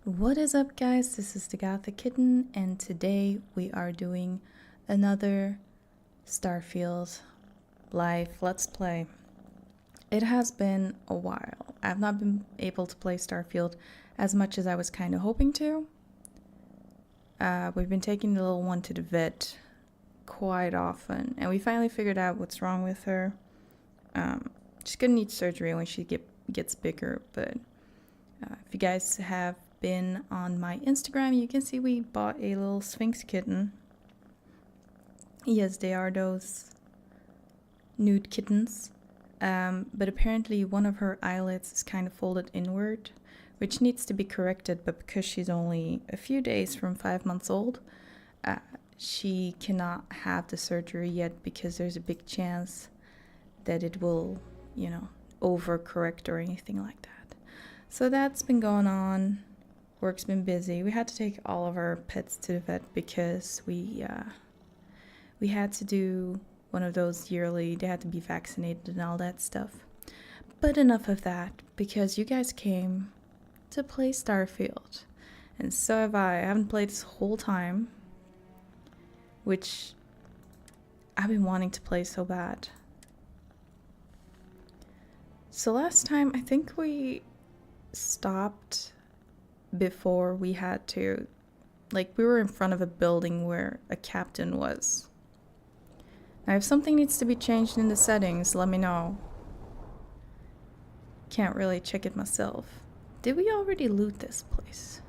What is up, guys? This is TheGothicKitten, and today we are doing another Starfield live Let's Play. It has been a while. I've not been able to play Starfield as much as I was kind of hoping to. We've been taking the little one to the vet quite often, and we finally figured out what's wrong with her. She's gonna need surgery when she gets bigger, but if you guys have been on my Instagram, you can see we bought a little Sphinx kitten. Yes, they are those nude kittens. But apparently one of her eyelids is kind of folded inward, which needs to be corrected, but because she's only a few days from 5 months old, she cannot have the surgery yet because there's a big chance that it will, overcorrect or anything like that. So that's been going on. Work's been busy. We had to take all of our pets to the vet because we had to do one of those yearly, they had to be vaccinated and all that stuff. But enough of that, because you guys came to play Starfield. And so have I. I haven't played this whole time, which I've been wanting to play so bad. So last time, I think we stopped before we had to, we were in front of a building where a captain was. Now if something needs to be changed in the settings, let me know. Can't really check it myself. Did we already loot this place?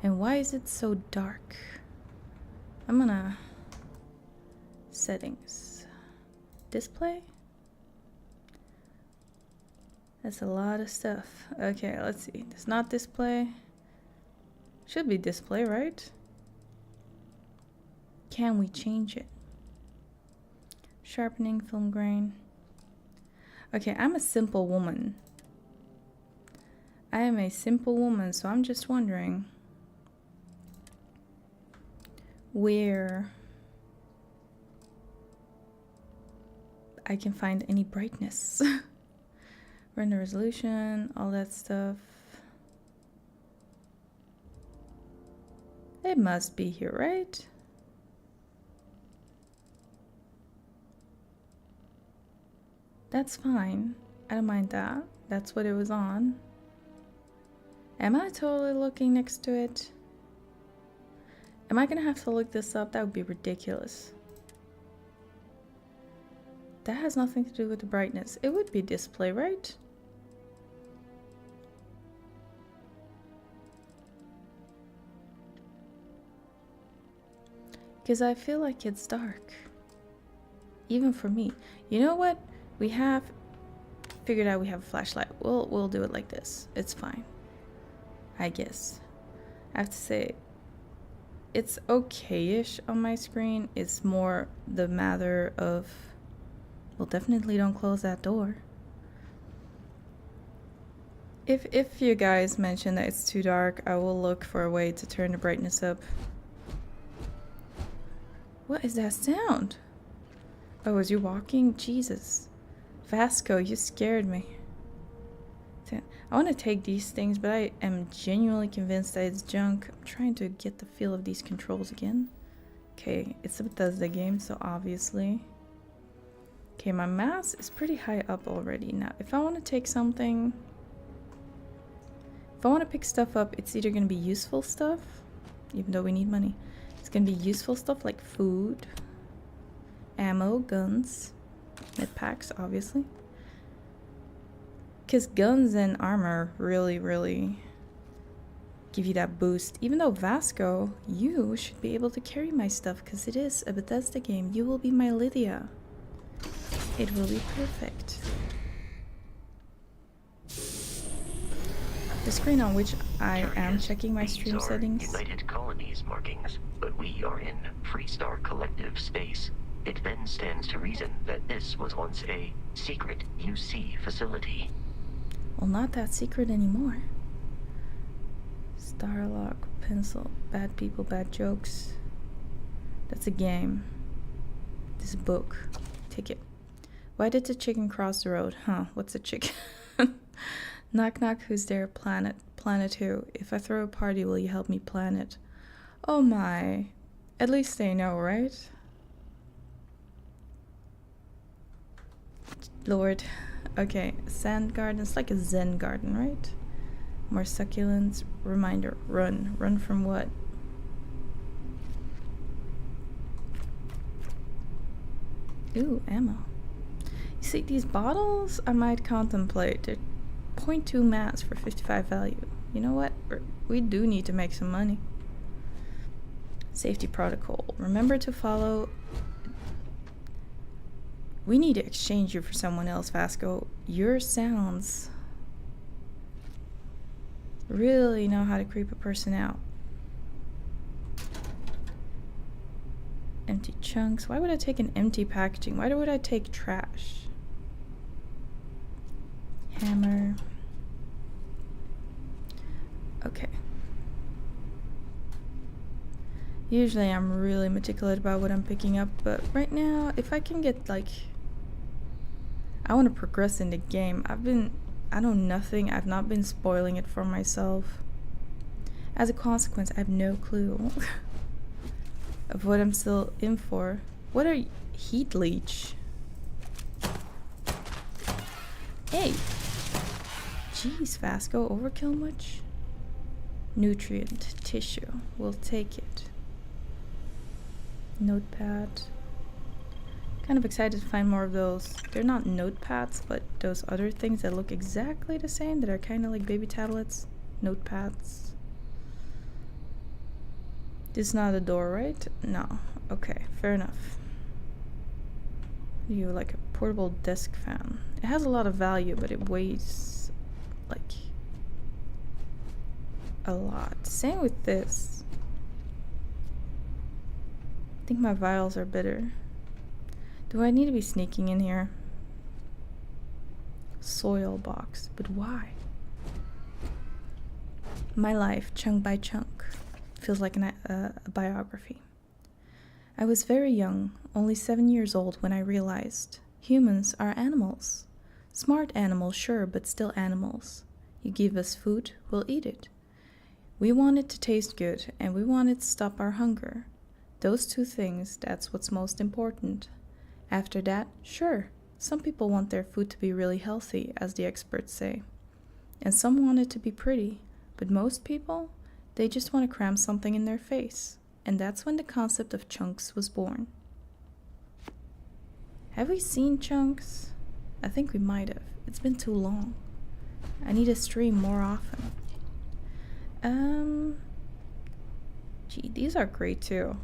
And why is it so dark? I'm gonna settings, display. That's a lot of stuff. Okay, let's see. It's not display. Should be display, right? Can we change it? Sharpening, film grain. Okay, I'm a simple woman. I am a simple woman, so I'm just wondering where I can find any brightness. Render resolution, all that stuff. It must be here, right? That's fine. I don't mind that. That's what it was on. Am I totally looking next to it? Am I gonna have to look this up? That would be ridiculous. That has nothing to do with the brightness. It would be display, right? Because I feel like it's dark. Even for me. You know what? We have figured out we have a flashlight. We'll do it like this. It's fine. I guess. I have to say, it's okay-ish on my screen. It's more the matter of, well, definitely don't close that door. If you guys mention that it's too dark, I will look for a way to turn the brightness up. What is that sound? Oh, was you walking? Jesus. Vasco, you scared me. I want to take these things, but I am genuinely convinced that it's junk. I'm trying to get the feel of these controls again. Okay, it's a Bethesda game, so obviously. Okay, my mouse is pretty high up already. Now, if I want to take something... If I want to pick stuff up, it's either going to be useful stuff, even though we need money. It's going to be useful stuff like food, ammo, guns, med packs, obviously. Because guns and armor really give you that boost. Even though Vasco, you should be able to carry my stuff because it is a Bethesda game. You will be my Lydia. It will be perfect. The screen on which I am checking my stream settings. United Colonies markings, but we are in Freestar Collective space. It then stands to reason that this was once a secret UC facility. Well, not that secret anymore. Starlock, pencil, bad people, bad jokes. That's a game. This is a book. Ticket. Why did the chicken cross the road? Huh, what's a chicken? Knock knock, who's there? Planet. plan it too. If I throw a party, will you help me plan it? Oh my. At least they know, right? Lord. Okay, sand garden. It's like a zen garden, right? More succulents. Reminder, run. Run from what? Ooh, ammo. You see, these bottles I might contemplate. They're 0.2 mass for 55 value. You know what? We do need to make some money. Safety protocol. Remember to follow. We need to exchange you for someone else, Vasco. Your sounds really know how to creep a person out. Empty chunks. Why would I take an empty packaging? Why would I take trash? Hammer. Okay. Usually I'm really meticulous about what I'm picking up, but right now, if I can get like... I want to progress in the game. I know nothing. I've not been spoiling it for myself. As a consequence, I have no clue of what I'm still in for. What are heat leech? Hey! Jeez, Vasco, overkill much? Nutrient, tissue, we'll take it. Notepad. Kind of excited to find more of those. They're not notepads, but those other things that look exactly the same, that are kind of like baby tablets. Notepads. This is not a door, right? No. Okay, fair enough. You like a portable desk fan. It has a lot of value, but it weighs like a lot. Same with this. I think my vials are better. Do I need to be sneaking in here? Soil box, but why? My life, chunk by chunk. Feels like a biography. I was very young, only 7 years old, when I realized humans are animals. Smart animals, sure, but still animals. You give us food, we'll eat it. We want it to taste good, and we want it to stop our hunger. Those two things, that's what's most important. After that, sure, some people want their food to be really healthy, as the experts say. And some want it to be pretty, but most people, they just want to cram something in their face. And that's when the concept of chunks was born. Have we seen chunks? I think we might have. It's been too long. I need to stream more often. Gee, these are great too.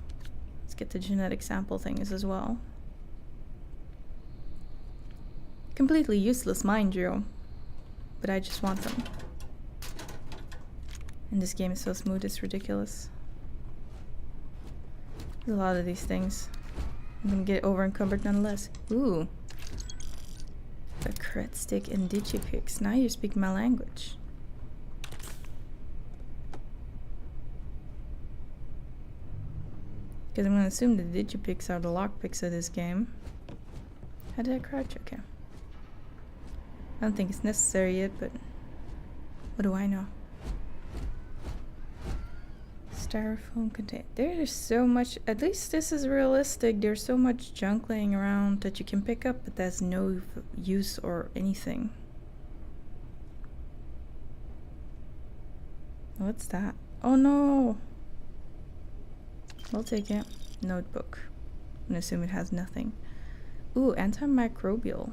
Let's get the genetic sample things as well. Completely useless, mind you. But I just want them. And this game is so smooth, it's ridiculous. There's a lot of these things. I'm gonna get over encumbered nonetheless. Ooh. A cred stick and digipix. Now you speak my language. Because I'm gonna assume the digipix are the lockpicks of this game. How did I crouch? Okay. I don't think it's necessary yet, but what do I know? Styrofoam container. There's so much, at least this is realistic. There's so much junk laying around that you can pick up, but there's no use or anything. What's that? Oh no! We'll take it. Notebook. I'm gonna assume it has nothing. Ooh, antimicrobial.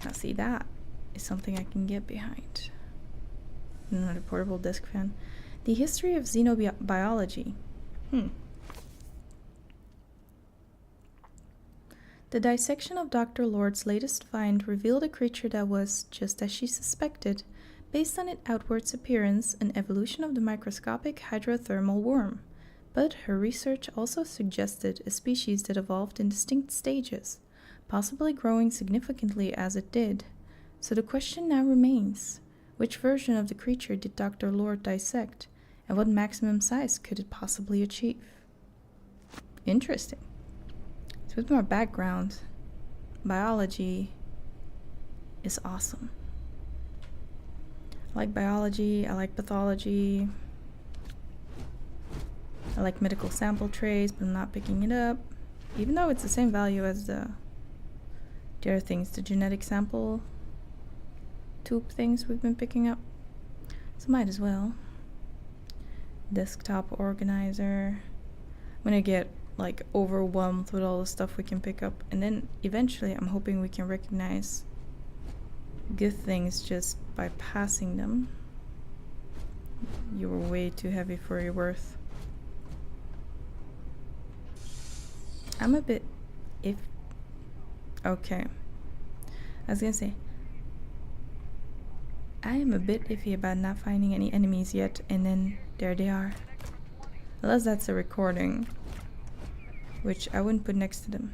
Now see, that is something I can get behind. Another portable desk fan. The history of xenobiology. The dissection of Dr. Lord's latest find revealed a creature that was, just as she suspected, based on its outward appearance, an evolution of the microscopic hydrothermal worm. But her research also suggested a species that evolved in distinct stages, possibly growing significantly as it did. So the question now remains, which version of the creature did Dr. Lord dissect, and what maximum size could it possibly achieve? Interesting. So with more background, biology is awesome. I like biology, I like pathology, I like medical sample trays, but I'm not picking it up. Even though it's the same value as the other things, the genetic sample tube things we've been picking up. So might as well. Desktop organizer. I'm gonna get like overwhelmed with all the stuff we can pick up, and then eventually I'm hoping we can recognize good things just by passing them. You were way too heavy for your worth. I'm a bit okay. I was gonna say I am a bit iffy about not finding any enemies yet, and then there they are. Unless that's a recording, which I wouldn't put next to them.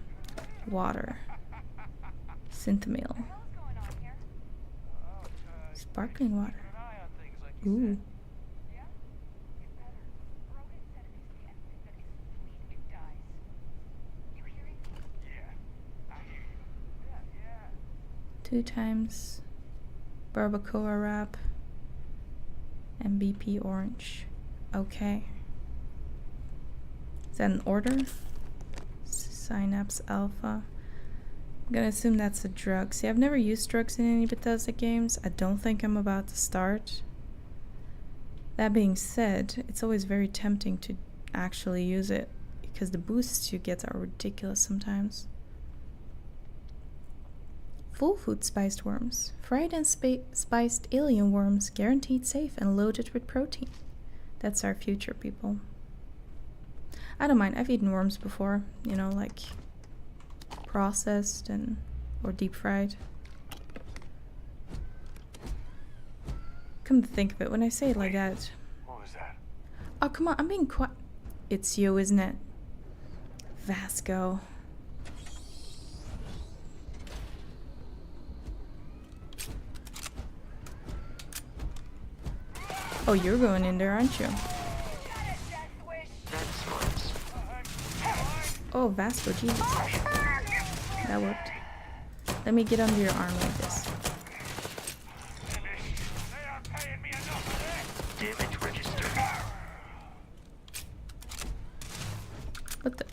Water. Synthamil. Sparkling water. Ooh. Two times barbacoa wrap and BP orange. Okay. Is that an order? Synapse alpha. I'm gonna assume that's a drug. See, I've never used drugs in any Bethesda games. I don't think I'm about to start. That being said, it's always very tempting to actually use it because the boosts you get are ridiculous sometimes. Full food spiced worms. Fried and spiced alien worms, guaranteed safe and loaded with protein. That's our future, people. I don't mind. I've eaten worms before, you know, like processed and or deep fried. Come to think of it, when I say it like that. What was that? Oh, come on, I'm being quiet. It's you, isn't it? Vasco. Oh, you're going in there, aren't you? Oh, Vasco, Jesus. That worked. Let me get under your arm like this. Damage registered. What the?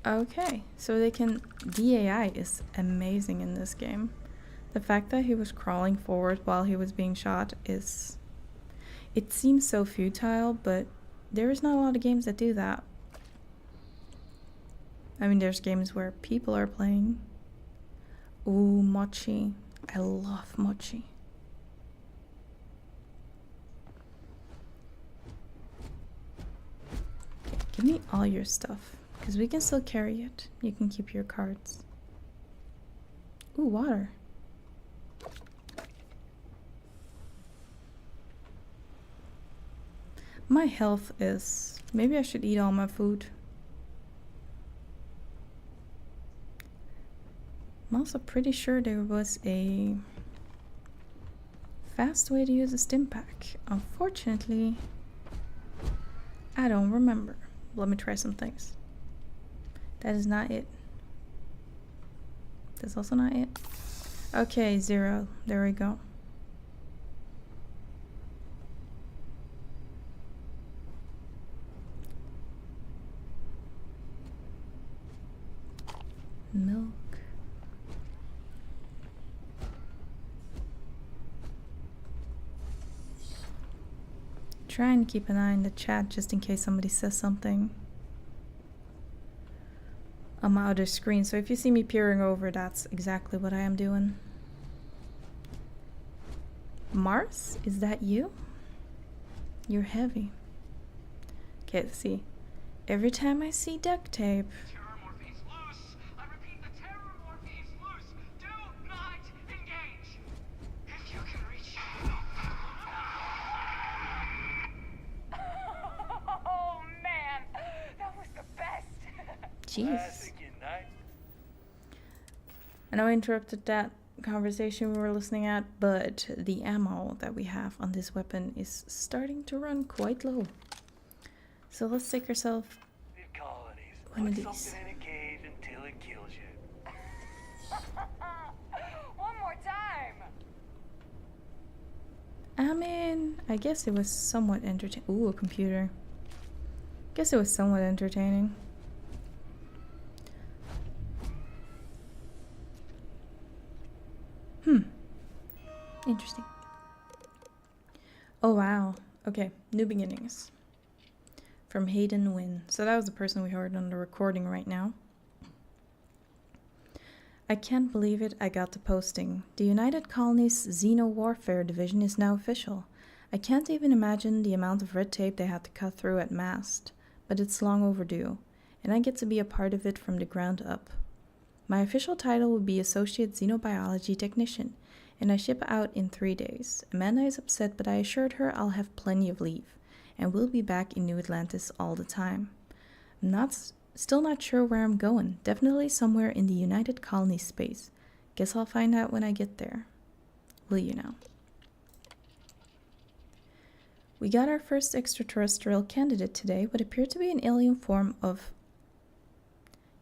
Okay, so they can... DAI is amazing in this game. The fact that he was crawling forward while he was being shot is... It seems so futile, but there is not a lot of games that do that. I mean, there's games where people are playing. Ooh, mochi. I love mochi. Okay, give me all your stuff, because we can still carry it. You can keep your cards. Ooh, water. My health is... Maybe I should eat all my food. I'm also pretty sure there was a fast way to use a stim pack. Unfortunately, I don't remember. Let me try some things. That is not it. That's also not it. Okay, 0. There we go. Milk. Try and keep an eye on the chat just in case somebody says something on my other screen. So if you see me peering over, that's exactly what I am doing. Mars, is that you? You're heavy. Okay, let's see. Every time I see duct tape. Jeez. I know I interrupted that conversation we were listening at, but the ammo that we have on this weapon is starting to run quite low. So let's take ourselves one of these. Something in a cave until it kills you. I mean, I guess it was somewhat entertaining. Ooh, a computer. Guess it was somewhat entertaining. Interesting. Oh wow. Okay, new beginnings. From Hayden Wynn. So that was the person we heard on the recording right now. I can't believe it, I got the posting. The United Colonies Xeno Warfare Division is now official. I can't even imagine the amount of red tape they had to cut through at MAST, but it's long overdue, and I get to be a part of it from the ground up. My official title would be Associate Xenobiology Technician, and I ship out in 3 days. Amanda is upset, but I assured her I'll have plenty of leave, and we'll be back in New Atlantis all the time. I'm still not sure where I'm going. Definitely somewhere in the United Colonies space. Guess I'll find out when I get there. Will you now? We got our first extraterrestrial candidate today, what appeared to be an alien form of...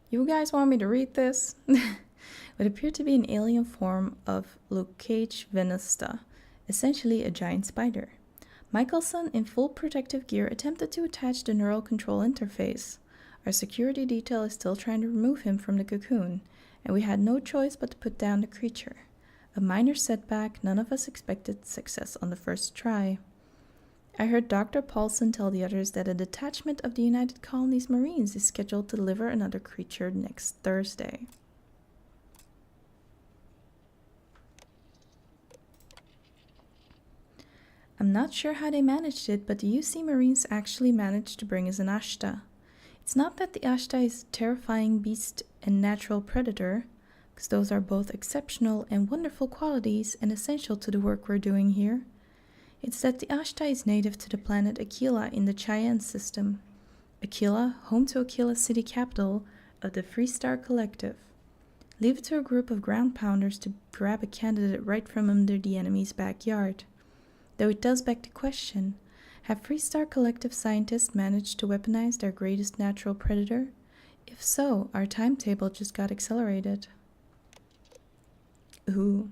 You guys want me to read this? What appeared to be an alien form of Locage venusta, essentially a giant spider. Michelson, in full protective gear, attempted to attach the neural control interface. Our security detail is still trying to remove him from the cocoon, and we had no choice but to put down the creature. A minor setback, none of us expected success on the first try. I heard Dr. Paulson tell the others that a detachment of the United Colonies Marines is scheduled to deliver another creature next Thursday. I'm not sure how they managed it, but the UC Marines actually managed to bring us an Ashta. It's not that the Ashta is a terrifying beast and natural predator, because those are both exceptional and wonderful qualities and essential to the work we're doing here. It's that the Ashta is native to the planet Aquila in the Cheyenne system. Aquila, home to Aquila city capital of the Freestar Collective. Leave it to a group of ground pounders to grab a candidate right from under the enemy's backyard. Though it does beg the question, have Freestar Collective scientists managed to weaponize their greatest natural predator? If so, our timetable just got accelerated. Ooh.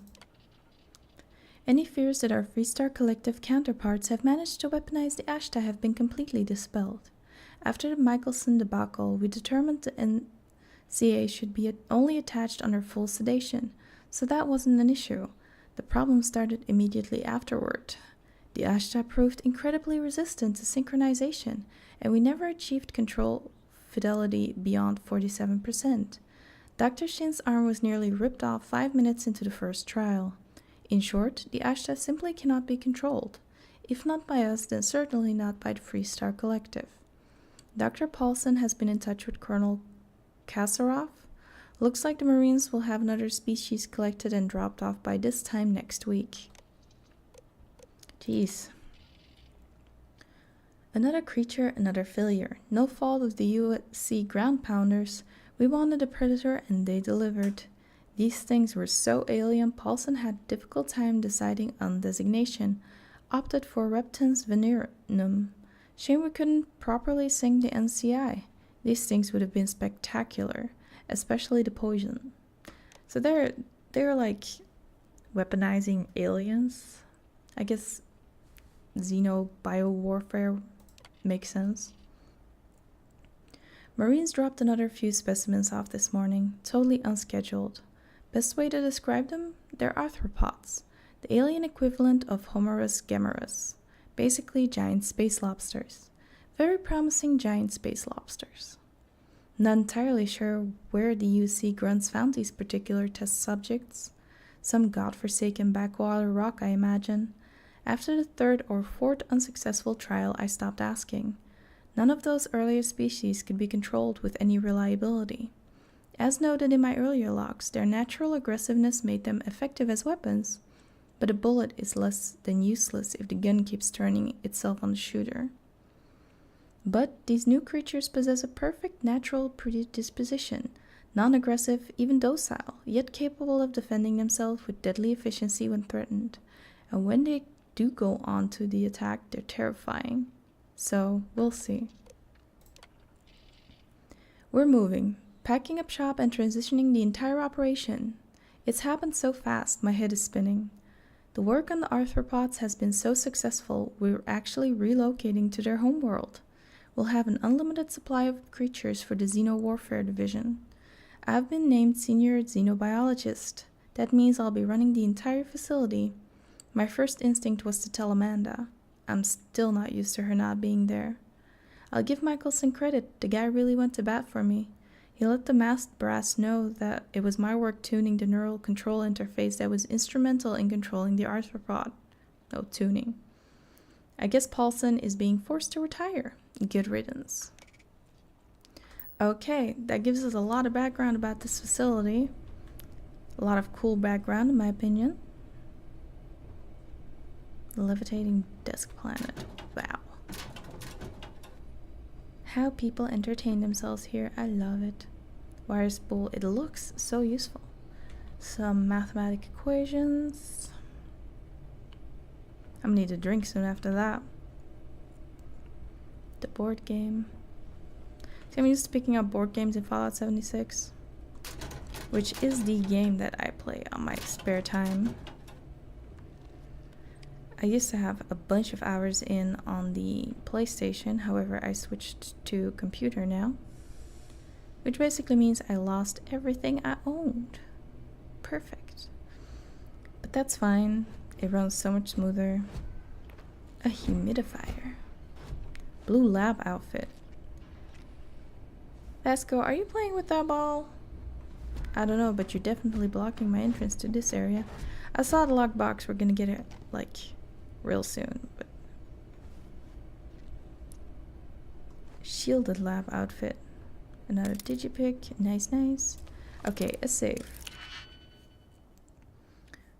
Any fears that our Freestar Collective counterparts have managed to weaponize the Ashta have been completely dispelled. After the Michelson debacle, we determined the NCA should be only attached under full sedation, so that wasn't an issue. The problem started immediately afterward. The Ashta proved incredibly resistant to synchronization, and we never achieved control fidelity beyond 47%. Dr. Shin's arm was nearly ripped off 5 minutes into the first trial. In short, the Ashta simply cannot be controlled. If not by us, then certainly not by the Freestar Collective. Dr. Paulson has been in touch with Colonel Kasarov. Looks like the Marines will have another species collected and dropped off by this time next week. Jeez. Another creature, another failure. No fault of the USC ground pounders. We wanted a predator and they delivered. These things were so alien, Paulson had a difficult time deciding on designation. Opted for Reptans venerum. Shame we couldn't properly sing the NCI. These things would have been spectacular, especially the poison. So they're like weaponizing aliens. I guess xeno-biowarfare makes sense. Marines dropped another few specimens off this morning, totally unscheduled. Best way to describe them? They're arthropods, the alien equivalent of Homerus gemmerus, basically giant space lobsters. Very promising giant space lobsters. Not entirely sure where the UC grunts found these particular test subjects. Some godforsaken backwater rock, I imagine. After the third or fourth unsuccessful trial, I stopped asking. None of those earlier species could be controlled with any reliability. As noted in my earlier logs, their natural aggressiveness made them effective as weapons, but a bullet is less than useless if the gun keeps turning itself on the shooter. But these new creatures possess a perfect natural predisposition, non-aggressive, even docile, yet capable of defending themselves with deadly efficiency when threatened. And when they do go on to the attack, they're terrifying. So, we'll see. We're moving, packing up shop and transitioning the entire operation. It's happened so fast, my head is spinning. The work on the arthropods has been so successful, we're actually relocating to their homeworld. We'll have an unlimited supply of creatures for the Xenowarfare division. I've been named Senior Xenobiologist. That means I'll be running the entire facility. My first instinct was to tell Amanda. I'm still not used to her not being there. I'll give Michael some credit. The guy really went to bat for me. He let the masked brass know that it was my work tuning the neural control interface that was instrumental in controlling the arthropod. No tuning. I guess Paulson is being forced to retire. Good riddance. Okay, that gives us a lot of background about this facility. A lot of cool background, in my opinion. The levitating desk planet. Wow. How people entertain themselves here, I love it. Wire spool, it looks so useful. Some mathematic equations. I'm gonna need a drink soon after that. The board game. See, I'm used to picking up board games in Fallout 76, which is the game that I play on my spare time. I used to have a bunch of hours in on the PlayStation, however I switched to computer now, which basically means I lost everything I owned. Perfect. But that's fine, it runs so much smoother. A humidifier. Blue lab outfit. Vasco, are you playing with that ball? I don't know, but you're definitely blocking my entrance to this area. I saw the lockbox, we're gonna get it, like, real soon, but... Shielded lab outfit. Another digipick, nice, nice. Okay, a save.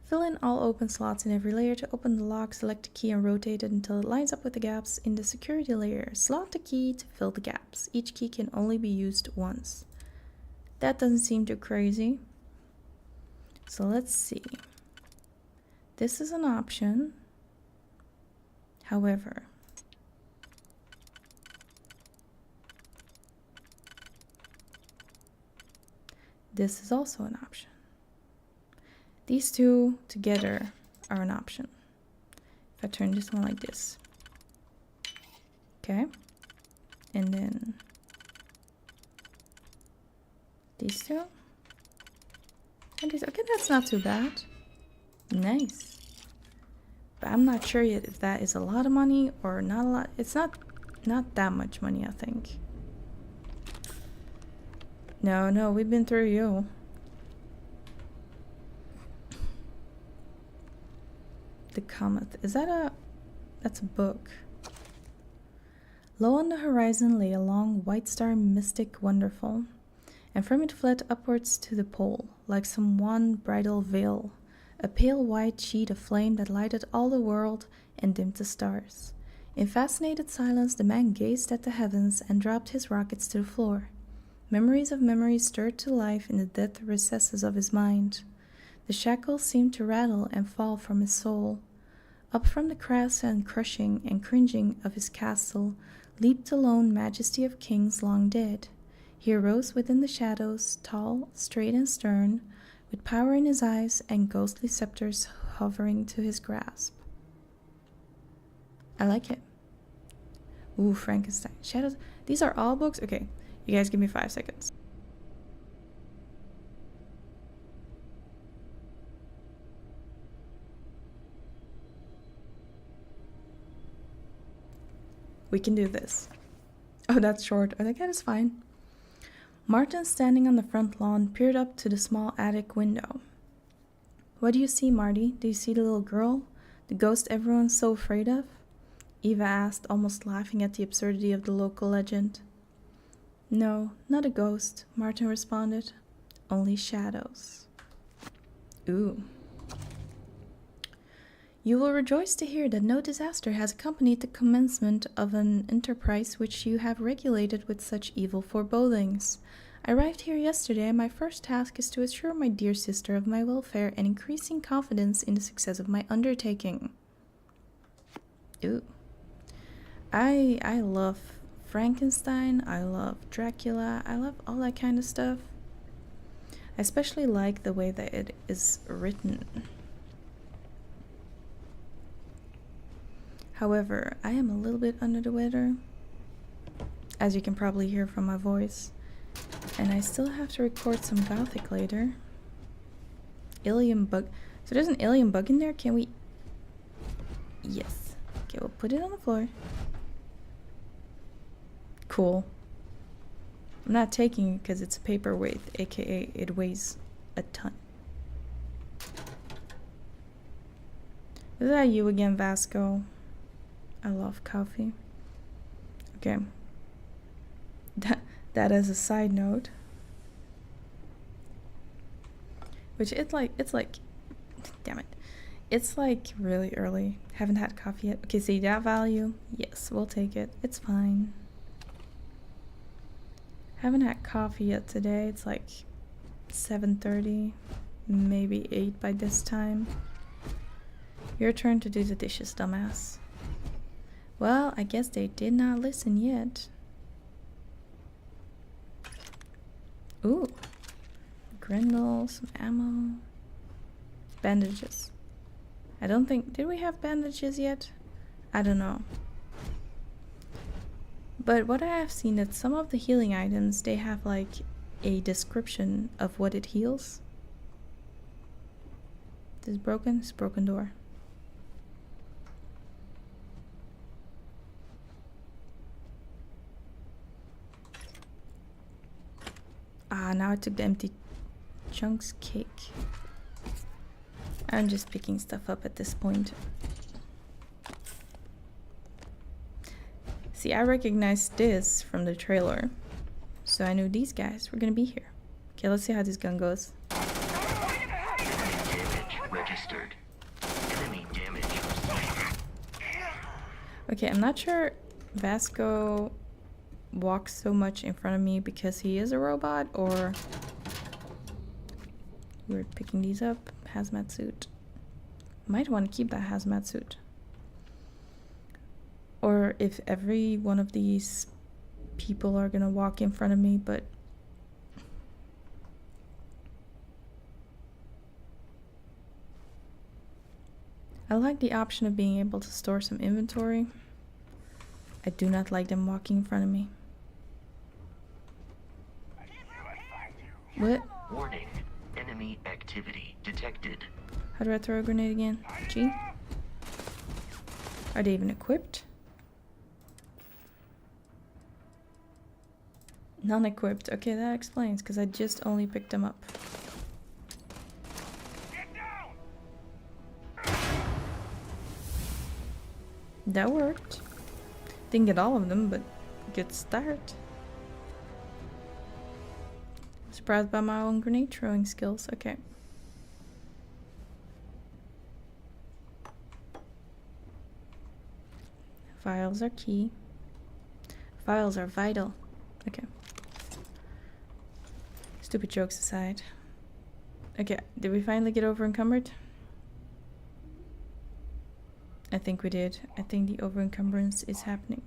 Fill in all open slots in every layer. To open the lock, select the key and rotate it until it lines up with the gaps in the security layer. Slot the key to fill the gaps. Each key can only be used once. That doesn't seem too crazy. So let's see. This is an option. However, this is also an option. These two together are an option. If I turn this one like this. Okay. And then these two. And these. Okay, that's not too bad. Nice. But I'm not sure yet if that is a lot of money or not a lot. It's not that much money, I think. No, we've been through you. The Comet. Is that a... That's a book. Low on the horizon lay a long white star, mystic, wonderful, and from it fled upwards to the pole, like some wan bridal veil, a pale white sheet of flame that lighted all the world and dimmed the stars. In fascinated silence, the man gazed at the heavens and dropped his rockets to the floor. Memories of memories stirred to life in the dead recesses of his mind. The shackles seemed to rattle and fall from his soul. Up from the crass and crushing and cringing of his castle leaped the lone majesty of kings long dead. He arose within the shadows, tall, straight and stern, with power in his eyes and ghostly scepters hovering to his grasp. I like it. Ooh, Frankenstein. Shadows. These are all books? Okay, you guys give me 5 seconds. We can do this. Oh, that's short. I think that is fine. Martin, standing on the front lawn, peered up to the small attic window. What do you see, Marty? Do you see the little girl? The ghost everyone's so afraid of? Eva asked, almost laughing at the absurdity of the local legend. No, not a ghost, Martin responded. Only shadows. Ooh. You will rejoice to hear that no disaster has accompanied the commencement of an enterprise which you have regulated with such evil forebodings. I arrived here yesterday, and my first task is to assure my dear sister of my welfare and increasing confidence in the success of my undertaking. Ooh. I love Frankenstein, I love Dracula, I love all that kind of stuff. I especially like the way that it is written. However, I am a little bit under the weather, as you can probably hear from my voice. And I still have to record some Gothic later. Alien bug. So there's an alien bug in there? Can we... Yes. Okay, we'll put it on the floor. Cool. I'm not taking it because it's a paperweight, aka it weighs a ton. Is that you again, Vasco? I love coffee. Okay. That as a side note. Which it's like damn it. It's like really early. Haven't had coffee yet. Okay, see that value? Yes, we'll take it. It's fine. Haven't had coffee yet today. It's like 7:30, maybe 8 by this time. Your turn to do the dishes, dumbass. Well, I guess they did not listen yet. Ooh. Grendel, some ammo. Bandages. I don't think... Did we have bandages yet? I don't know. But what I have seen that some of the healing items, they have like a description of what it heals. This is broken. It's a broken door. Ah, now I took the empty chunks cake. I'm just picking stuff up at this point. See, I recognized this from the trailer, so I knew these guys were gonna be here. Okay, let's see how this gun goes. Damage registered. Enemy damage. Okay, I'm not sure Vasco walks so much in front of me because he is a robot, or we're picking these up. Hazmat suit. Might want to keep that hazmat suit. Or if every one of these people are gonna walk in front of me, but I like the option of being able to store some inventory. I do not like them walking in front of me. What? Warning. Enemy activity detected. How do I throw a grenade again? G? Are they even equipped? Non-equipped. Okay, that explains, because I just only picked them up. That worked. Didn't get all of them, but good start. Surprised by my own grenade throwing skills. Okay. Files are key. Files are vital. Okay. Stupid jokes aside. Okay, did we finally get over encumbered? I think we did. I think the over encumbrance is happening.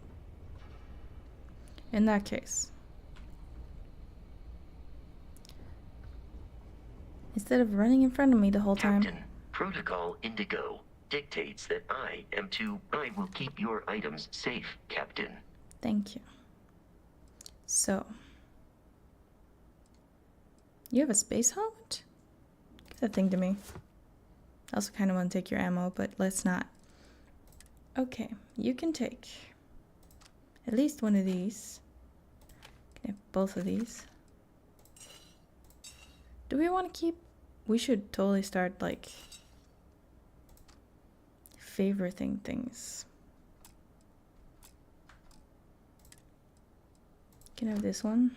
In that case, instead of running in front of me the whole time. Captain, Protocol Indigo dictates that I will keep your items safe, Captain. Thank you. So, you have a space helmet? Give that thing to me. I also kind of want to take your ammo, but let's not. Okay, you can take at least one of these. Can I have both of these? Do we want to keep... We should totally start, like, favoriting things. Can I have this one?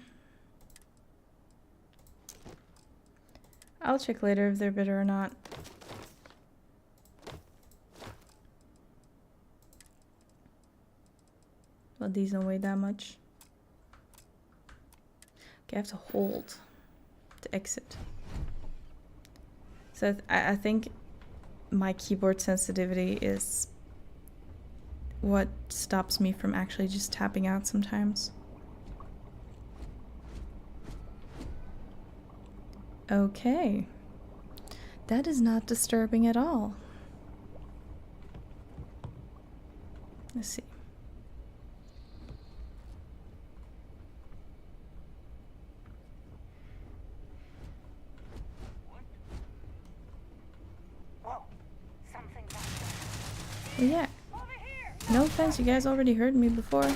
I'll check later if they're better or not. Well, these don't weigh that much. Okay, I have to hold to exit. So I think my keyboard sensitivity is what stops me from actually just tapping out sometimes. Okay. That is not disturbing at all. Let's see. Well, yeah. No offense, you guys already heard me before.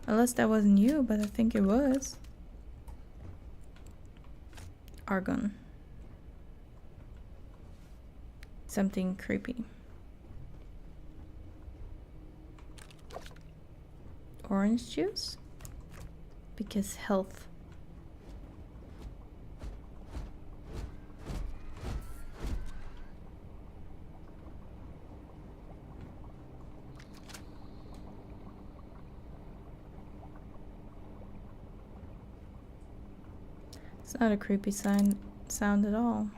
Unless that wasn't you, but I think it was. Argon. Something creepy. Orange juice? Because health. It's not a creepy sound at all.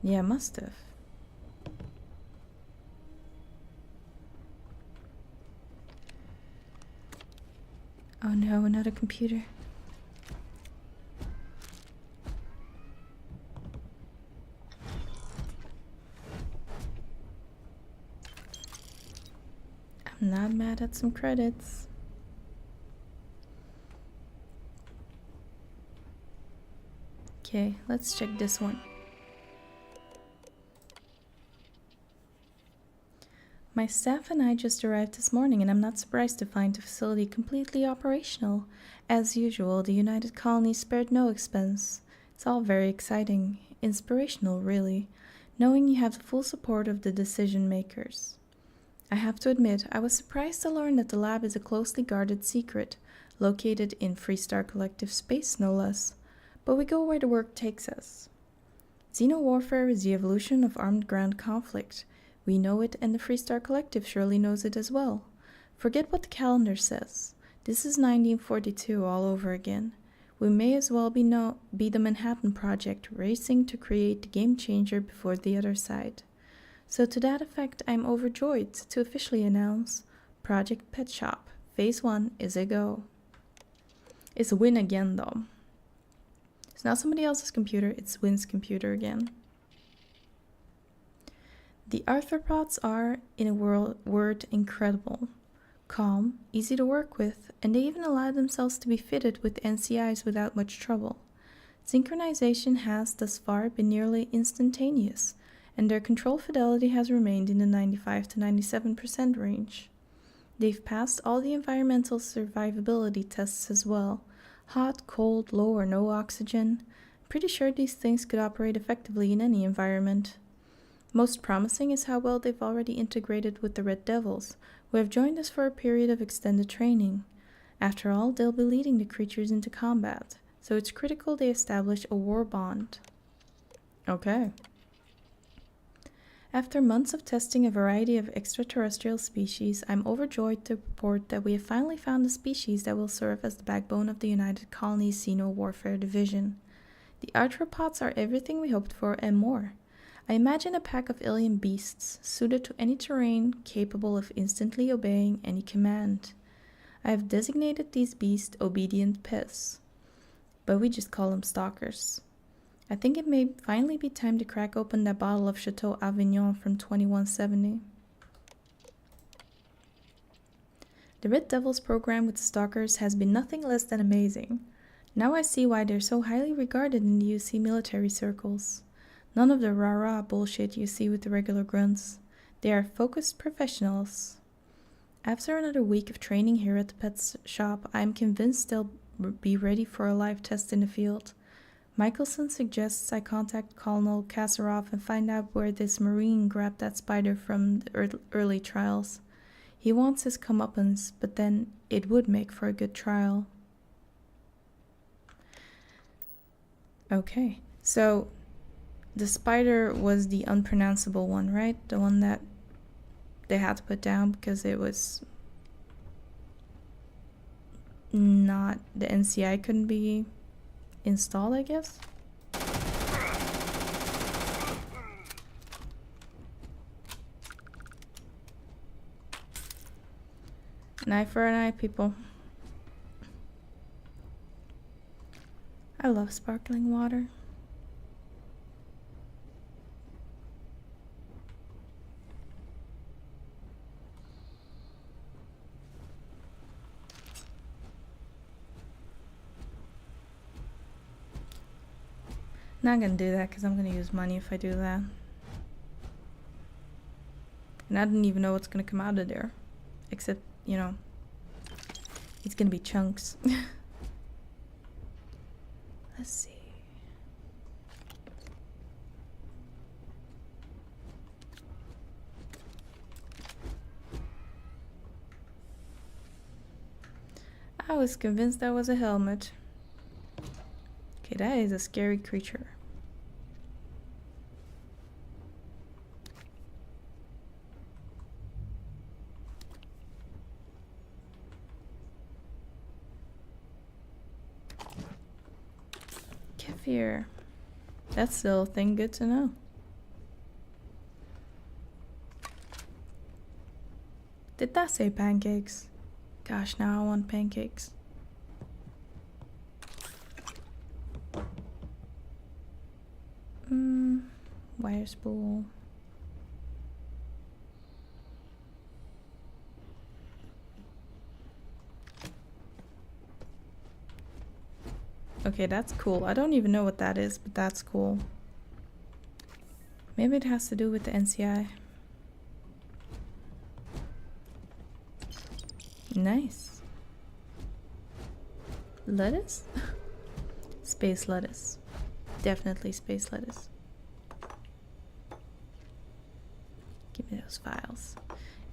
Yeah, must have. Oh no, another computer. I'm not mad at some credits. Okay, let's check this one. My staff and I just arrived this morning, and I'm not surprised to find the facility completely operational. As usual, the United Colonies spared no expense. It's all very exciting, inspirational really, knowing you have the full support of the decision makers. I have to admit, I was surprised to learn that the lab is a closely guarded secret, located in Freestar Collective space no less. But we go where the work takes us. Xeno-warfare is the evolution of armed ground conflict. We know it, and the Freestar Collective surely knows it as well. Forget what the calendar says. This is 1942 all over again. We may as well be the Manhattan Project, racing to create the game changer before the other side. So to that effect, I'm overjoyed to officially announce Project Pet Shop Phase 1 is a go. It's Win again though. It's not somebody else's computer, it's Win's computer again. The arthropods are, in a word, incredible. Calm, easy to work with, and they even allow themselves to be fitted with NCIs without much trouble. Synchronization has thus far been nearly instantaneous, and their control fidelity has remained in the 95 to 97% range. They've passed all the environmental survivability tests as well. Hot, cold, low or no oxygen. Pretty sure these things could operate effectively in any environment. Most promising is how well they've already integrated with the Red Devils, who have joined us for a period of extended training. After all, they'll be leading the creatures into combat, so it's critical they establish a war bond. Okay. After months of testing a variety of extraterrestrial species, I'm overjoyed to report that we have finally found a species that will serve as the backbone of the United Colonies Xeno-warfare division. The arthropods are everything we hoped for and more. I imagine a pack of alien beasts, suited to any terrain, capable of instantly obeying any command. I have designated these beasts obedient pests, but we just call them stalkers. I think it may finally be time to crack open that bottle of Chateau Avignon from 2170. The Red Devils program with the stalkers has been nothing less than amazing. Now I see why they're so highly regarded in the UC military circles. None of the rah-rah bullshit you see with the regular grunts. They are focused professionals. After another week of training here at the pet shop, I am convinced they'll be ready for a live test in the field. Michelson suggests I contact Colonel Kasarov and find out where this Marine grabbed that spider from the early trials. He wants his comeuppance, but then it would make for a good trial. Okay, so the spider was the unpronounceable one, right? The one that they had to put down because it was not, the NCI couldn't be installed, I guess. An eye for an eye, people. I love sparkling water. Not gonna do that because I'm gonna use money if I do that. And I don't even know what's gonna come out of there. Except, you know, it's gonna be chunks. Let's see. I was convinced that was a helmet. Okay, that is a scary creature. Kefir. That's still a thing, good to know. Did that say pancakes? Gosh, now I want pancakes. Wire spool. Okay, that's cool. I don't even know what that is, but that's cool. Maybe it has to do with the NCI. Nice. Lettuce? Space lettuce. Definitely space lettuce. Give me those files.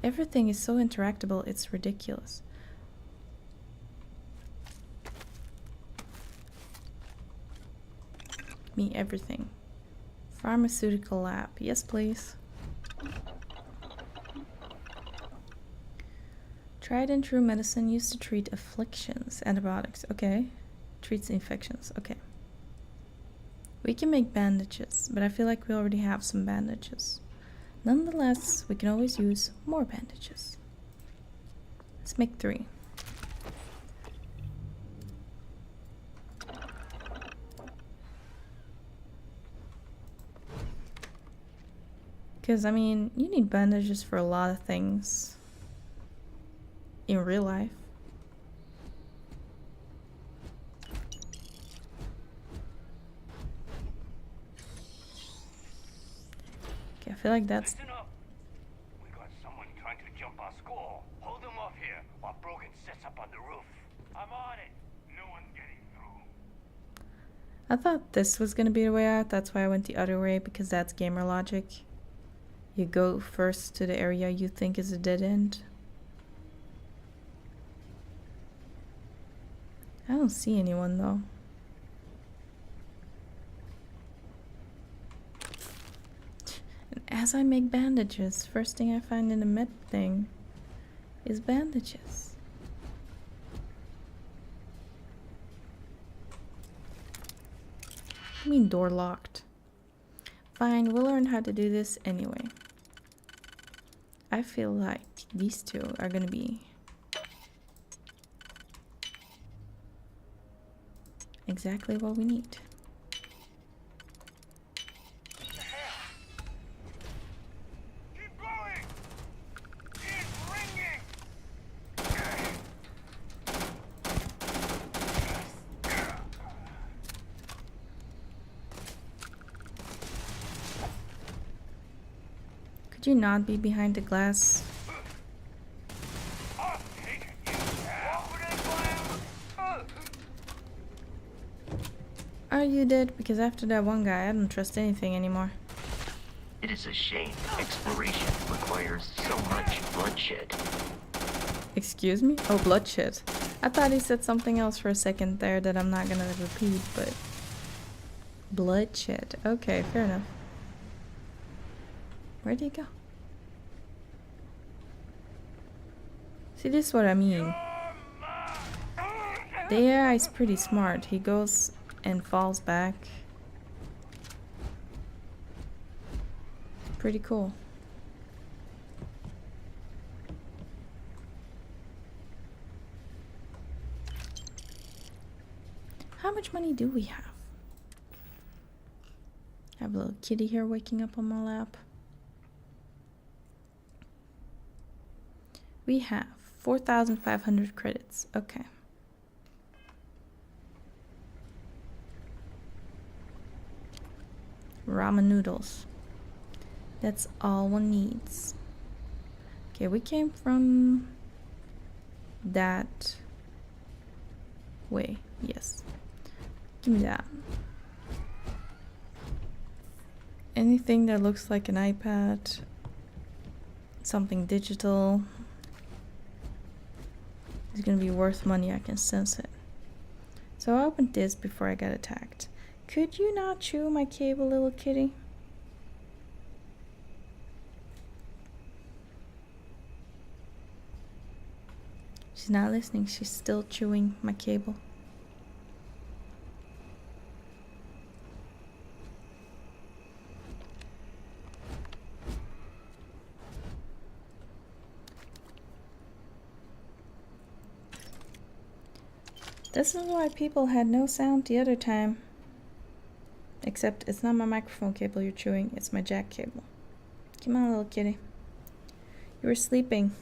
Everything is so interactable, it's ridiculous. Give me everything. Pharmaceutical lab. Yes, please. Tried and true medicine used to treat afflictions. Antibiotics. Okay. Treats infections. Okay. We can make bandages, but I feel like we already have some bandages. Nonetheless, we can always use more bandages. Let's make 3. Because, I mean, you need bandages for a lot of things in real life. Okay, I feel like that's... Listen up. We got someone trying to jump our school. Hold them off here while Brogan sets up on the roof. I'm on it. No one's getting through. I thought this was gonna be the way out. That's why I went the other way, because that's gamer logic. You go first to the area you think is a dead end. I don't see anyone though. And as I make bandages, first thing I find in the med thing is bandages. I mean door locked. Fine, we'll learn how to do this anyway. I feel like these two are gonna be exactly what we need. Keep going. It's ringing. Could you not be behind the glass? I'll take it, you clam. Are you dead? Because after that one guy, I don't trust anything anymore. It is a shame exploration requires so much bloodshed. Excuse me? Oh, bloodshed. I thought he said something else for a second there that I'm not gonna repeat, but... Bloodshed. Okay, fair enough. Where'd he go? See, this is what I mean. The AI is pretty smart. He goes and falls back. Pretty cool. How much money do we have? I have a little kitty here waking up on my lap. We have 4,500 credits. Okay. ramen noodles. That's all one needs. Okay, we came from that way. Yes. Give me that. Anything that looks like an iPad, something digital, is gonna be worth money. I can sense it. So I opened this before I got attacked. Could you not chew my cable, little kitty? She's not listening. She's still chewing my cable. This is why people had no sound the other time. Except it's not my microphone cable you're chewing, it's my jack cable. Come on, little kitty. You were sleeping.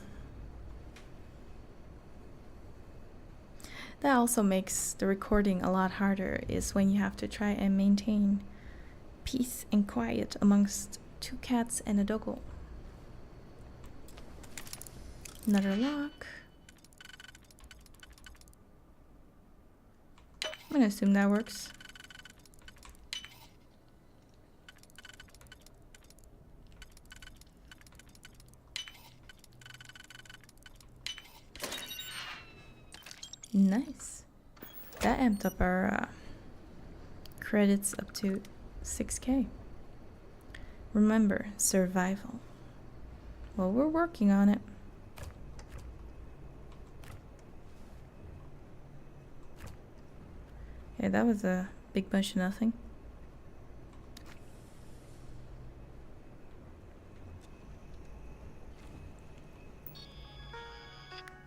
That also makes the recording a lot harder, is when you have to try and maintain peace and quiet amongst 2 cats and a doggo. Another lock. I'm gonna assume that works. Nice. That amped up our credits up to 6K. Remember, survival. Well, we're working on it. Yeah, that was a big bunch of nothing.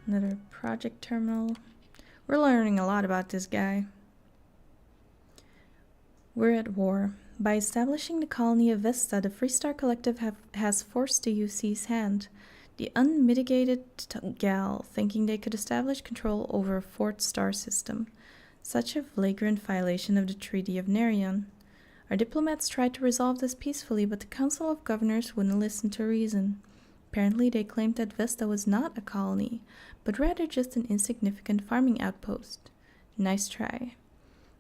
Another project terminal. We're learning a lot about this guy. We're at war. By establishing the colony of Vesta, the Freestar Collective has forced the UC's hand. The unmitigated gal, thinking they could establish control over a 4th star system. Such a flagrant violation of the Treaty of Nerion. Our diplomats tried to resolve this peacefully, but the Council of Governors wouldn't listen to reason. Apparently they claimed that Vesta was not a colony, but rather just an insignificant farming outpost. Nice try.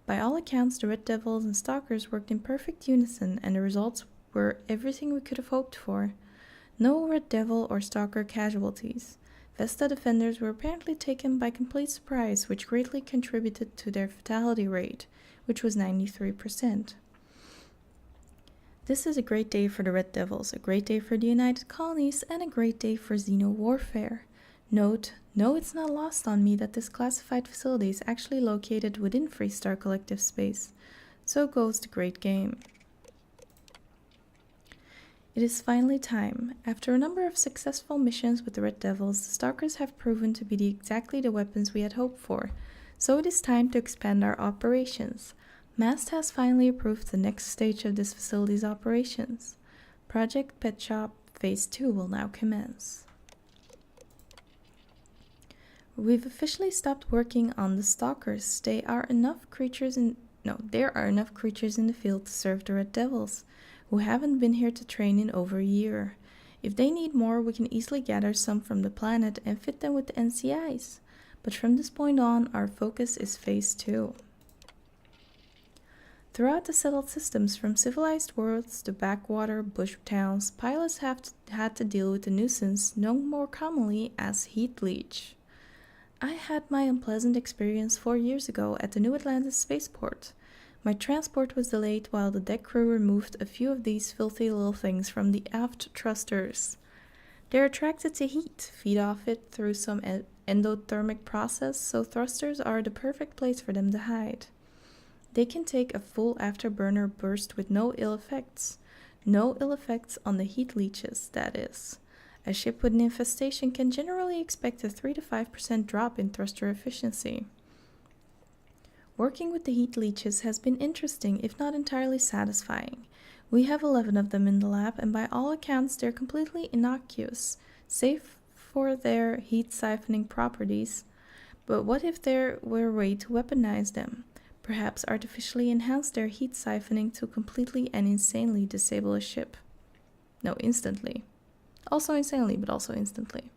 By all accounts, the Red Devils and Stalkers worked in perfect unison, and the results were everything we could have hoped for. No Red Devil or Stalker casualties. Vesta defenders were apparently taken by complete surprise, which greatly contributed to their fatality rate, which was 93%. This is a great day for the Red Devils, a great day for the United Colonies, and a great day for Xeno-warfare. Note, no, it's not lost on me that this classified facility is actually located within Freestar Collective space. So goes the great game. It is finally time. After a number of successful missions with the Red Devils, the Stalkers have proven to be exactly the weapons we had hoped for. So it is time to expand our operations. MAST has finally approved the next stage of this facility's operations. Project Pet Shop Phase 2 will now commence. We've officially stopped working on the Stalkers. There are enough creatures in the field to serve the Red Devils, who haven't been here to train in over a year. If they need more, we can easily gather some from the planet and fit them with the NCIs. But from this point on, our focus is Phase 2. Throughout the settled systems, from civilized worlds to backwater bush towns, pilots have had to deal with the nuisance known more commonly as heat leech. I had my unpleasant experience 4 years ago at the New Atlantis spaceport. My transport was delayed while the deck crew removed a few of these filthy little things from the aft thrusters. They're attracted to heat, feed off it through some endothermic process, so thrusters are the perfect place for them to hide. They can take a full afterburner burst with no ill effects. No ill effects on the heat leeches, that is. A ship with an infestation can generally expect a 3 to 5% drop in thruster efficiency. Working with the heat leeches has been interesting, if not entirely satisfying. We have 11 of them in the lab, and by all accounts they're completely innocuous, safe for their heat siphoning properties. But what if there were a way to weaponize them? Perhaps artificially enhance their heat siphoning to completely and insanely disable a ship. No, instantly. Also insanely, but also instantly.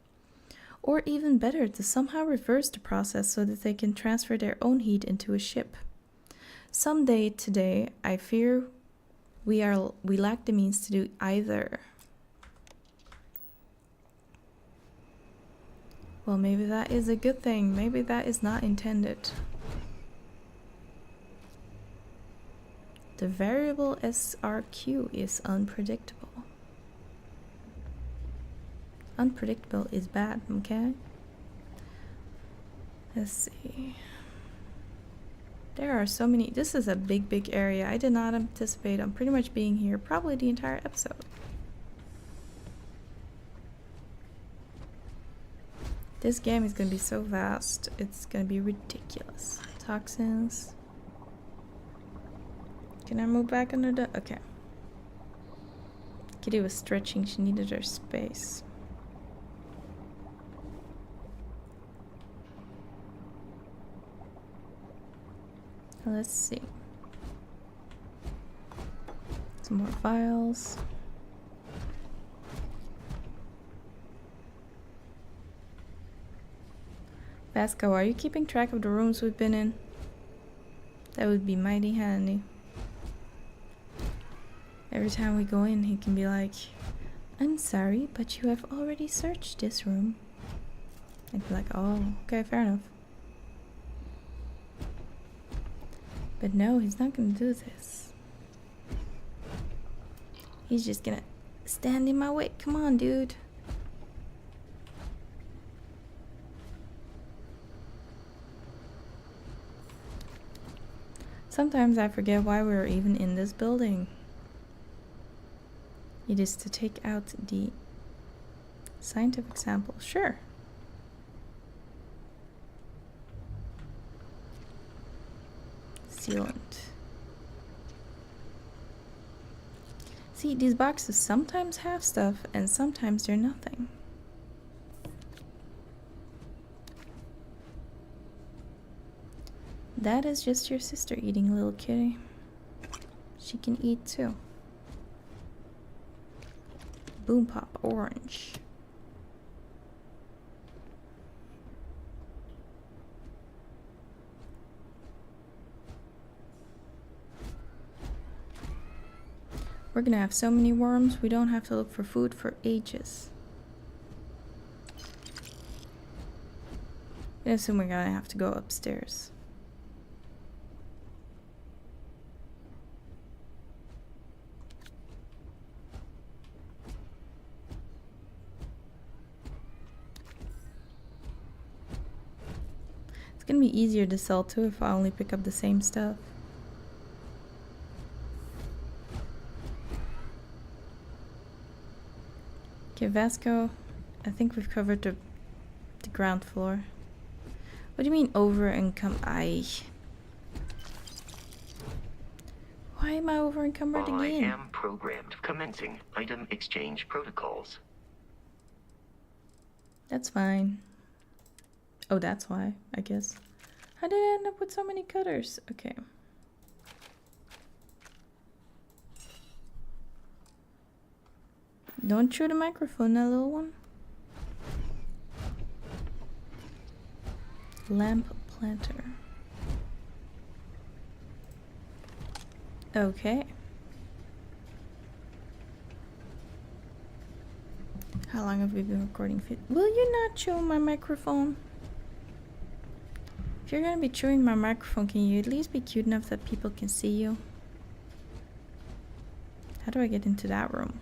Or even better, to somehow reverse the process so that they can transfer their own heat into a ship. Someday today, I fear we lack the means to do either. Well, maybe that is a good thing. Maybe that is not intended. The variable SRQ is unpredictable. Unpredictable is bad, okay? Let's see. There are so many. This is a big area. I did not anticipate on pretty much being here probably the entire episode. This game is gonna be so vast. It's gonna be ridiculous. Toxins. Can I move back under the... Okay. Kitty was stretching. She needed her space. Let's see. Some more files. Vasco, are you keeping track of the rooms we've been in? That would be mighty handy. Every time we go in, he can be like, I'm sorry, but you have already searched this room. I'd be like, oh, okay, fair enough. But no, he's not gonna do this. He's just gonna stand in my way. Come on, dude. Sometimes I forget why we're even in this building. It is to take out the scientific sample. Sure. Sealant. See, these boxes sometimes have stuff and sometimes they're nothing. That is just your sister eating, little kitty. She can eat too. Boom pop orange. We're gonna have so many worms, we don't have to look for food for ages. I assume we're gonna have to go upstairs. It's gonna be easier to sell too if I only pick up the same stuff. Okay, Vasco, I think we've covered the ground floor. What do you mean over encumbered? Why am I over encumbered again? I am programmed. Commencing item exchange protocols. That's fine. Oh, that's why, I guess. How did I end up with so many cutters? Okay. Don't chew the microphone, that little one. Lamp planter. Okay. How long have we been recording? Will you not chew my microphone? If you're gonna be chewing my microphone, can you at least be cute enough that people can see you? How do I get into that room?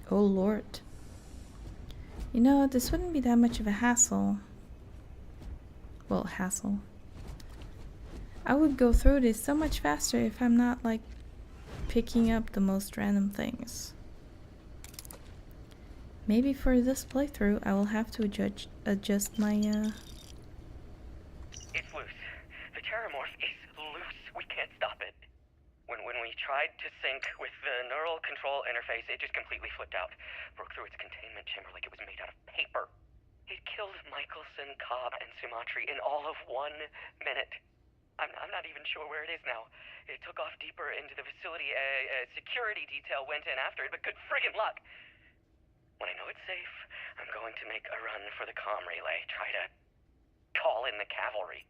Oh Lord. You know, this wouldn't be that much of a hassle. Well, hassle. I would go through this so much faster if I'm not, like, picking up the most random things. Maybe for this playthrough, I will have to adjust my, It's loose. The terramorph is loose. tried to sync with the neural control interface. It just completely flipped out. Broke through its containment chamber like it was made out of paper. It killed Michelson, Cobb, and Sumatri in all of 1 minute. I'm not even sure where it is now. It took off deeper into the facility. A security detail went in after it, but good friggin' luck. When I know it's safe, I'm going to make a run for the comm relay. Try to call in the cavalry.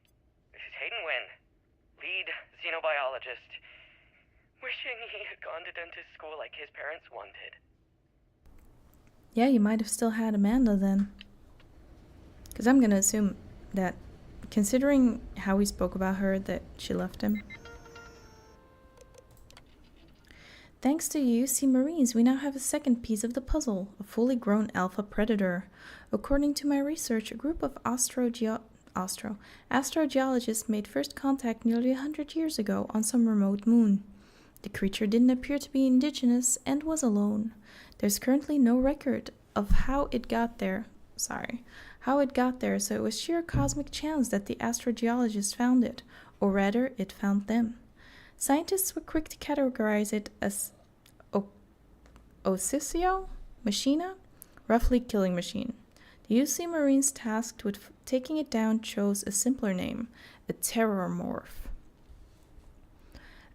This is Hayden Wynn, lead xenobiologist. Wishing he had gone to dentist school like his parents wanted. Yeah, you might have still had Amanda then. Because I'm gonna assume that, considering how we spoke about her, that she left him. Thanks to UC Marines, we now have a second piece of the puzzle, a fully grown alpha predator. According to my research, a group of astrogeologists made first contact nearly 100 years ago on some remote moon. The creature didn't appear to be indigenous and was alone. There's currently no record of how it got there, so it was sheer cosmic chance that the astrogeologists found it, or rather, it found them. Scientists were quick to categorize it as Ocisio Machina, roughly killing machine. The UC Marines tasked with taking it down chose a simpler name, a terrormorph.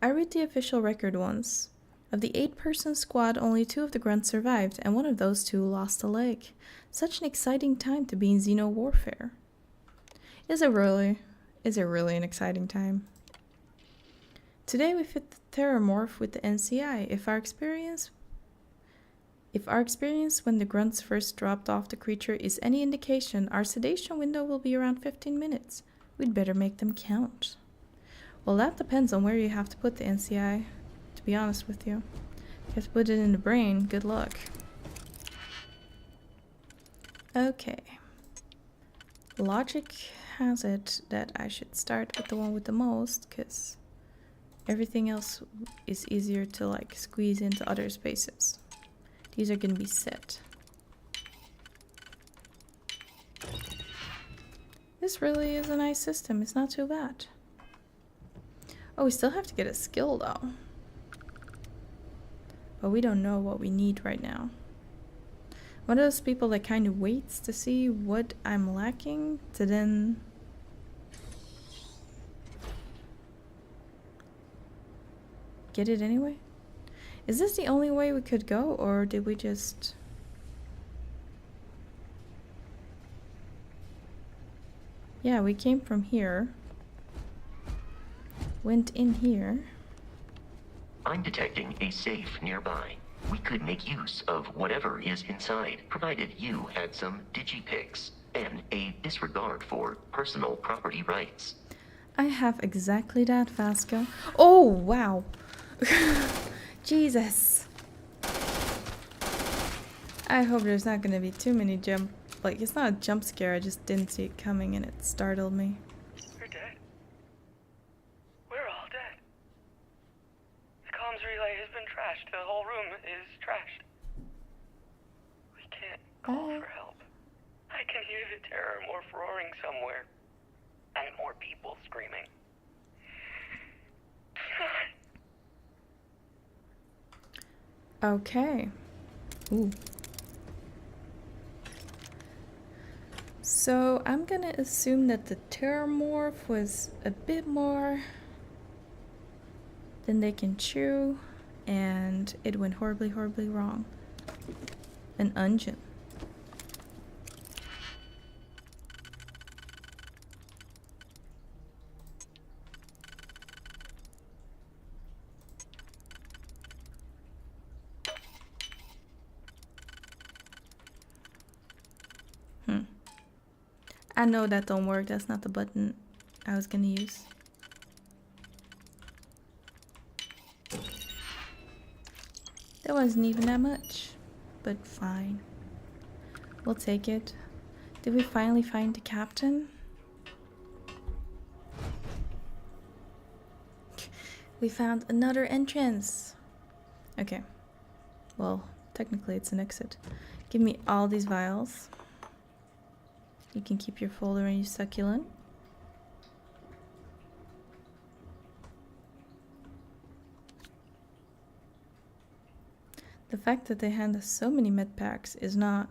I read the official record once. Of the 8-person squad, only 2 of the grunts survived, and one of those 2 lost a leg. Such an exciting time to be in xeno warfare. Is it really an exciting time? Today we fit the terrormorph with the NCI. If our experience when the grunts first dropped off the creature is any indication, our sedation window will be around 15 minutes. We'd better make them count. Well, that depends on where you have to put the NCI, to be honest with you. If you have to put it in the brain, good luck. Okay. Logic has it that I should start with the one with the most, because everything else is easier to like squeeze into other spaces. These are gonna be set. This really is a nice system, it's not too bad. Oh, we still have to get a skill though. But we don't know what we need right now. One of those people that kind of waits to see what I'm lacking to then get it anyway? Is this the only way we could go, or did we just... Yeah, we came from here. Went in here. I'm detecting a safe nearby. We could make use of whatever is inside, provided you had some digipics and a disregard for personal property rights. I have exactly that, Vasco. Oh, wow. Jesus. I hope there's not gonna be too many it's not a jump scare, I just didn't see it coming and it startled me. We're dead. We're all dead. The comms relay has been trashed. The whole room is trashed. We can't call for help. I can hear the terrormorph roaring somewhere. And more people screaming. Okay. Ooh. So I'm gonna assume that the terrormorph was a bit more than they can chew, and it went horribly, horribly wrong. An onion. I know that don't work, that's not the button I was gonna use. That wasn't even that much, but fine. We'll take it. Did we finally find the captain? We found another entrance. Okay. Well, technically it's an exit. Give me all these vials. You can keep your folder and your succulent. fact that they hand us so many med packs is not...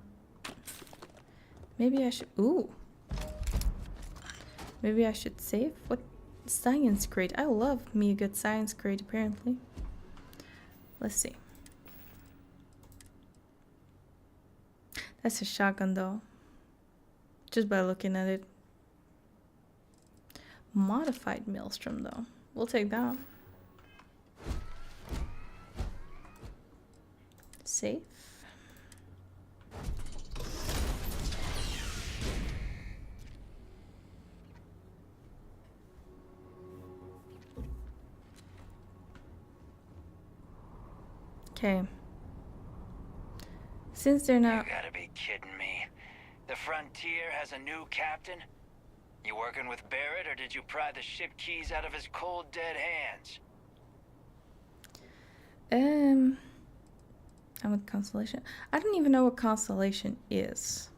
Maybe I should... Ooh. Maybe I should save? What? Science crate. I love me a good science crate, apparently. Let's see. That's a shotgun, though. Just by looking at it. Modified maelstrom, though. We'll take that. Safe. Okay. Since they're not... You gotta be kidding me. The Frontier has a new captain? You working with Barrett, or did you pry the ship keys out of his cold, dead hands? I'm with Constellation. I don't even know what Constellation is.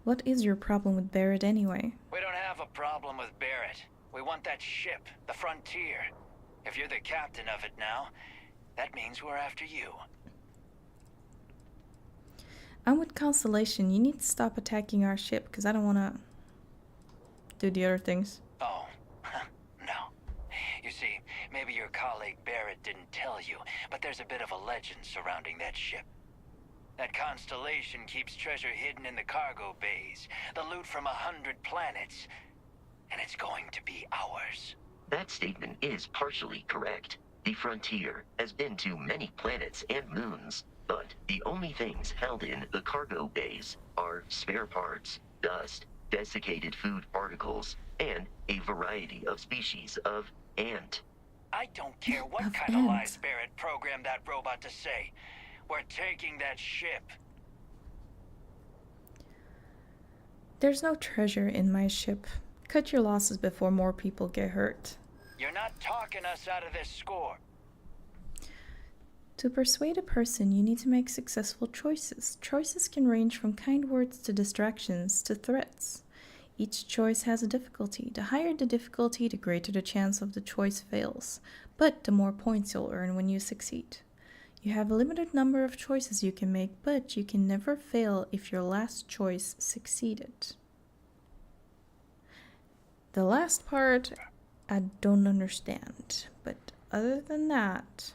What is your problem with Barrett anyway? We don't have a problem with Barrett. We want that ship, the Frontier. If you're the captain of it now, that means we're after you. I'm with Constellation. You need to stop attacking our ship, because I don't want to do the other things. Oh, no. You see, maybe your colleague Barrett didn't tell you, but there's a bit of a legend surrounding that ship. That Constellation keeps treasure hidden in the cargo bays, the loot from 100 planets, and it's going to be ours. That statement is partially correct. The Frontier has been to many planets and moons, but the only things held in the cargo bays are spare parts, dust, desiccated food particles, and a variety of species of ant. I don't care what Of kind of lies ants. Barrett programmed that robot to say. We're taking that ship. There's no treasure in my ship. Cut your losses before more people get hurt. You're not talking us out of this score. To persuade a person, you need to make successful choices. Choices can range from kind words to distractions to threats. Each choice has a difficulty. The higher the difficulty, the greater the chance of the choice fails. But the more points you'll earn when you succeed. You have a limited number of choices you can make, but you can never fail if your last choice succeeded. The last part, I don't understand. But other than that...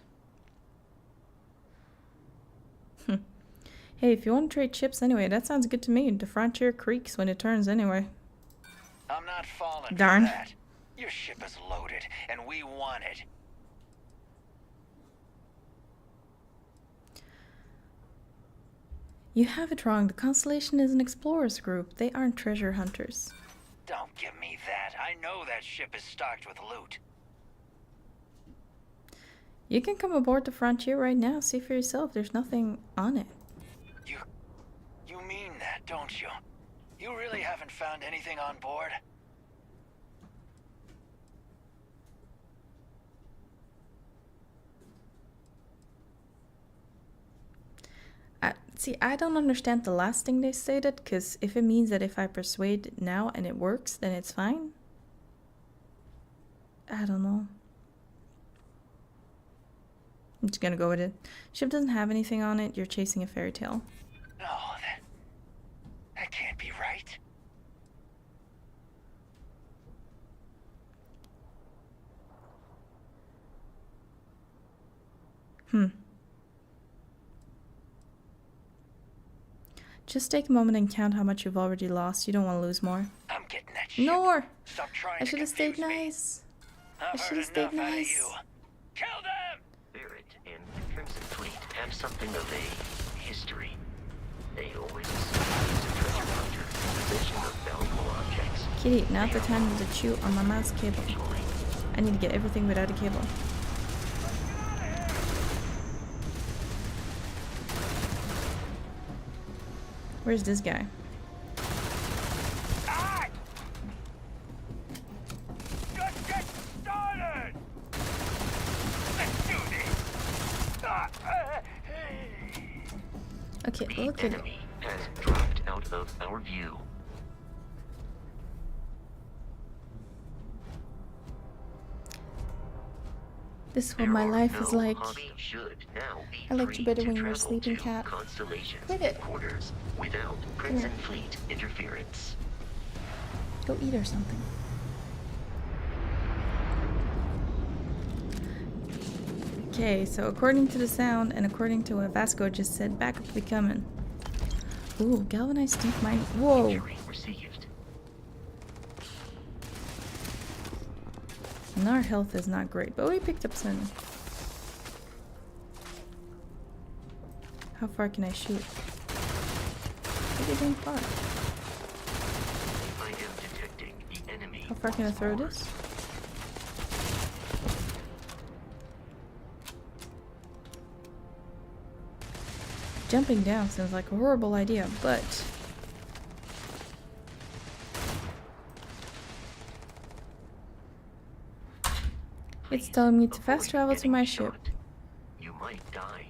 Hey, if you want to trade chips anyway, that sounds good to me. The Frontier creaks when it turns anyway. I'm not falling Darn. for that. Your ship is loaded, and we want it. You have it wrong. The Constellation is an explorers group. They aren't treasure hunters. Don't give me that. I know that ship is stocked with loot. You can come aboard the Frontier right now. See for yourself. There's nothing on it. You mean that, don't you? You really haven't found anything on board? See, I don't understand the last thing they stated, because if it means that if I persuade it now and it works, then it's fine. I don't know. I'm just gonna go with it. Ship doesn't have anything on it. You're chasing a fairy tale. No, that can't be right. Just take a moment and count how much you've already lost. You don't want to lose more. I'm getting that ship. Nor! Stop trying I to should have stayed confuse me. nice. I've should've heard stayed enough out of nice. you. Kill them! Barrett and the Crimson Fleet have something of a history. They always used a treasure hunter in possession of valuable objects. Kitty, not the time to chew on my mouse cable. Eventually, I need to get everything without a cable. Where's this guy? Ah! Just get started! Let's do this! Okay, the look at it. enemy has dropped out of our view. This is what There my are life is no like. hobby should now be I liked you free better to when you were travel sleeping, to cat. Constellation's Quit it. headquarters without Crimson Fleet interference. Go eat or something. Okay, so according to the sound and according to what Vasco just said, backup will be coming. Ooh, galvanized deep mine. Whoa! Injury received. And our health is not great, but we picked up some. How far can I shoot? Pretty dang far. I am detecting the enemy. How far can I throw this? Jumping down sounds like a horrible idea, but it's telling me to fast travel to my ship. You might die.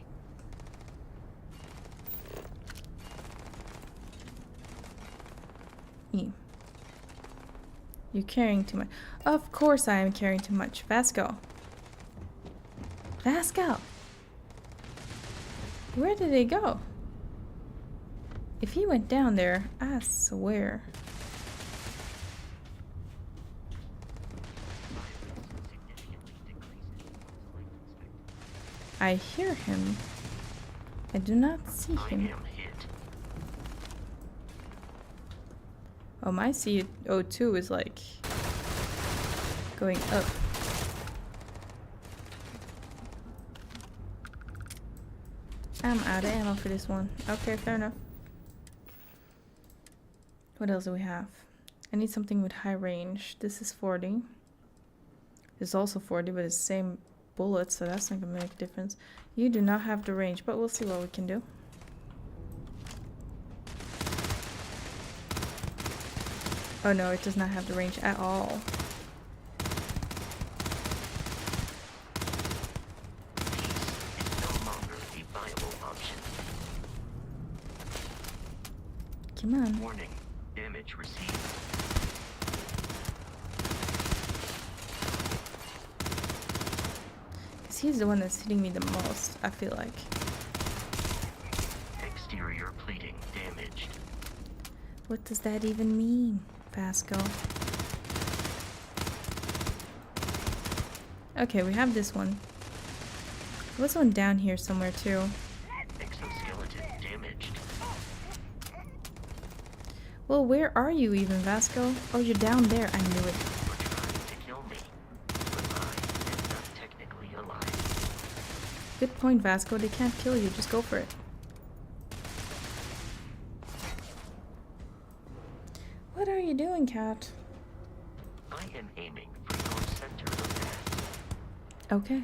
You're carrying too much. Of course I am carrying too much. Vasco. Vasco! Where did he go? If he went down there, I swear. I hear him. I do not see I him. am hit. Oh, my CO2 is like going up. I'm out of ammo for this one. Okay, fair enough. What else do we have? I need something with high range. This is 40. This is also 40, but it's the same bullet, so that's not gonna make a difference. You do not have the range, but we'll see what we can do. Oh no, it does not have the range at all. Come on. Warning, damage received. Because he's the one that's hitting me the most, I feel like. Exterior plating damaged. What does that even mean, Vasco? Okay, we have this one. There's one down here somewhere too. Exoskeleton damaged. Well, where are you even, Vasco? Oh, you're down there. I knew it. You're trying to kill me, but I am not technically alive. Good point, Vasco. They can't kill you. Just go for it. What are you doing, cat? I am aiming for your center of mass. Okay.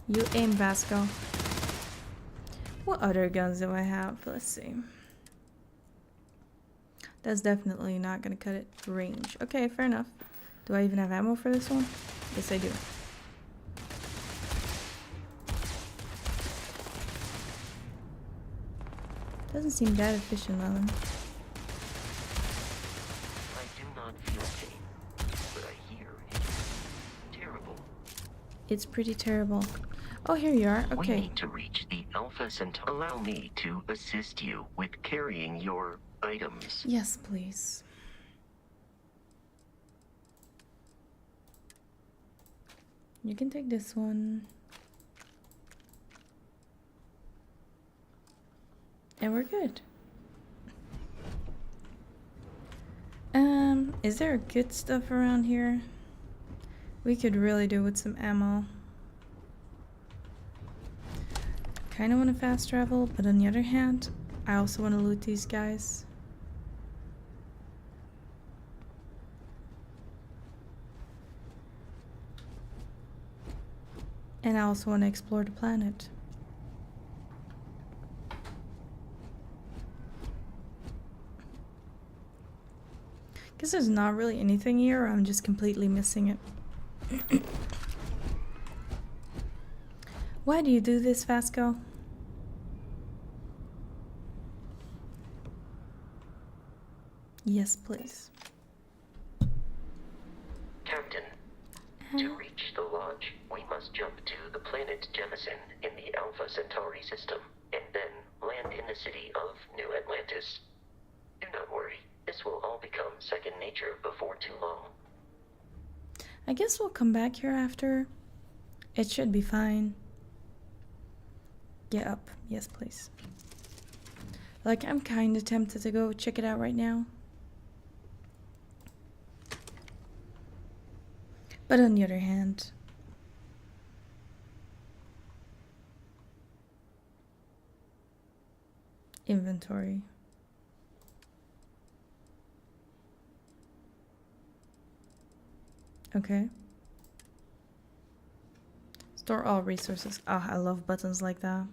You aim, Vasco. What other guns do I have? Let's see. That's definitely not gonna cut it. Range. Okay, fair enough. Do I even have ammo for this one? Yes, I do. Doesn't seem that efficient, Melon. I do not feel pain, but I hear it's terrible. It's pretty terrible. Oh, here you are. We Okay. need to reach the Alpha Centauri. Allow me to assist you with carrying your items. Yes, please. You can take this one. And we're good. Is there good stuff around here? We could really do with some ammo. Kinda wanna fast travel, but on the other hand, I also wanna loot these guys. And I also wanna explore the planet. Guess there's not really anything here, or I'm just completely missing it. Why do you do this, Vasco? Yes, please. Captain, To reach the lodge, we must jump to the planet Jemison in the Alpha Centauri system, and then land in the city of New Atlantis. Do not worry, this will all become second nature before too long. I guess we'll come back here after. It should be fine. Get up. Yes, please. Like, I'm kind of tempted to go check it out right now. But on the other hand, inventory. Okay. Store all resources. Oh, I love buttons like that.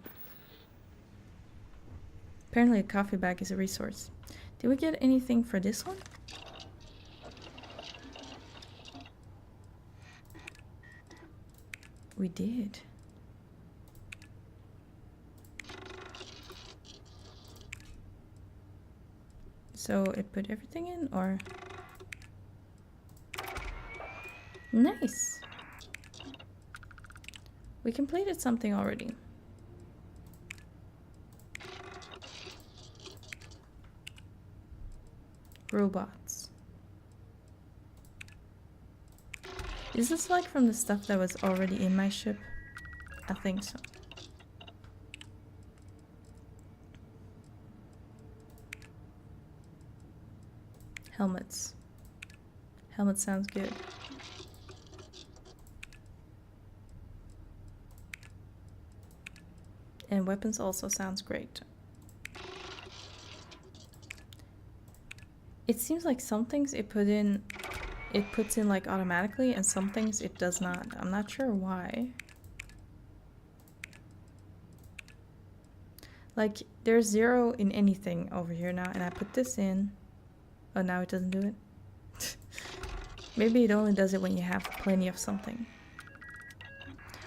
Apparently a coffee bag is a resource. Did we get anything for this one? We did. So it put everything in, or? Nice. We completed something already. Robots. Is this like from the stuff that was already in my ship? I think so. Helmets. Helmet sounds good. And weapons also sounds great. It seems like some things it puts in like automatically, and some things it does not. I'm not sure why. Like, there's 0 in anything over here now, and I put this in. Oh, now it doesn't do it. Maybe it only does it when you have plenty of something.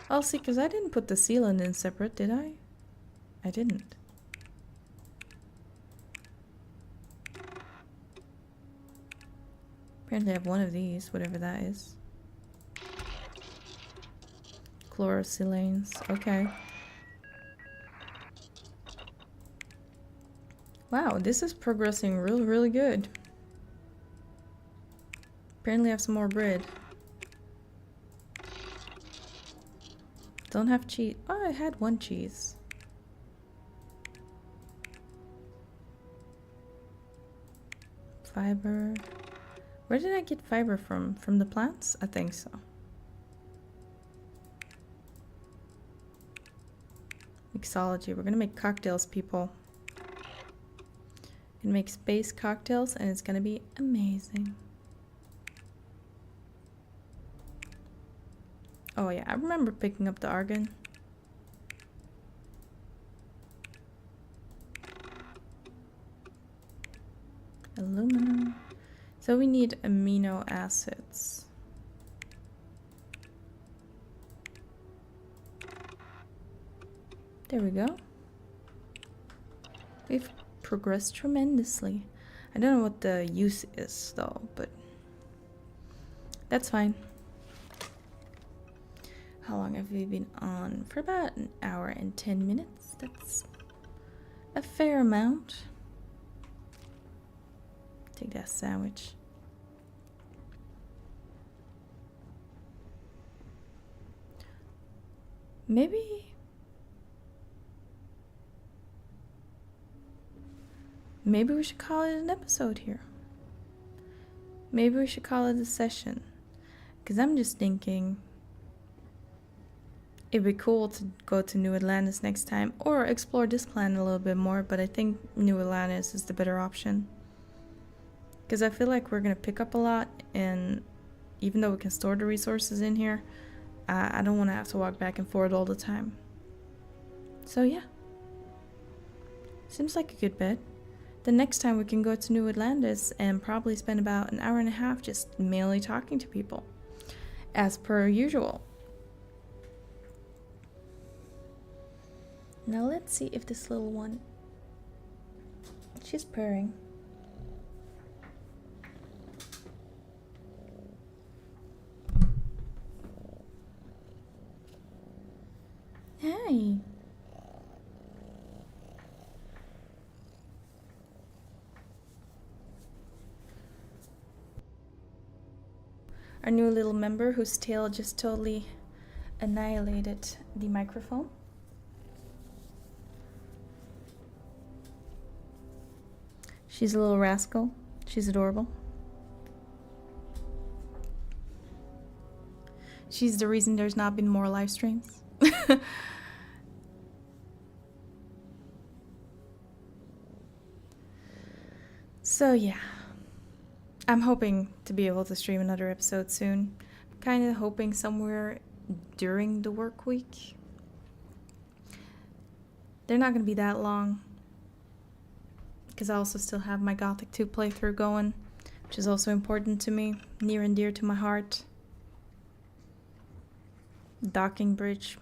Oh, see, because I didn't put the sealant in separate, did I? I didn't. Apparently I have one of these, whatever that is. Chlorosilanes, okay. Wow, this is progressing really, really good. Apparently I have some more bread. Don't have cheese. Oh, I had one cheese. Fiber. Where did I get fiber from? From the plants? I think so. Mixology. We're gonna make cocktails, people. Gonna make space cocktails, and it's gonna be amazing. Oh yeah, I remember picking up the argon. Aluminum. So we need amino acids. There we go. We've progressed tremendously. I don't know what the use is though, but that's fine. How long have we been on? For about an hour and 10 minutes. That's a fair amount. Take that sandwich. Maybe we should call it an episode here. Maybe we should call it a session. Because I'm just thinking it'd be cool to go to New Atlantis next time, or explore this planet a little bit more, but I think New Atlantis is the better option. Because I feel like we're going to pick up a lot, and even though we can store the resources in here, I don't want to have to walk back and forth all the time. So yeah. Seems like a good bet. The next time we can go to New Atlantis and probably spend about an hour and a half just mainly talking to people. As per usual. Now let's see if this little one... She's purring. Hi. Our new little member whose tail just totally annihilated the microphone. She's a little rascal. She's adorable. She's the reason there's not been more live streams. So yeah, I'm hoping to be able to stream another episode soon. Kind of hoping somewhere during the work week. They're not going to be that long, because I also still have my Gothic 2 playthrough going, which is also important to me, near and dear to my heart. Docking bridge.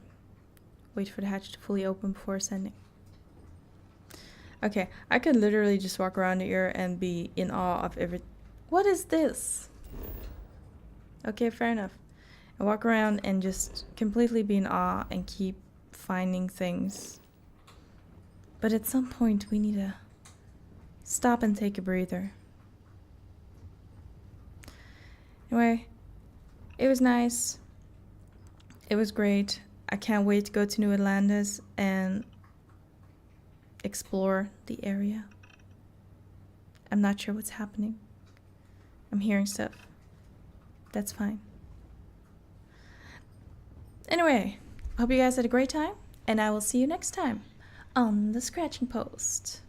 Wait for the hatch to fully open before ascending. Okay, I could literally just walk around here and be in awe of every... What is this? Okay, fair enough. I walk around and just completely be in awe and keep finding things. But at some point we need to stop and take a breather. Anyway, it was nice. It was great. I can't wait to go to New Atlantis and explore the area. I'm not sure what's happening. I'm hearing stuff. That's fine. Anyway, I hope you guys had a great time, and I will see you next time on the Scratching Post.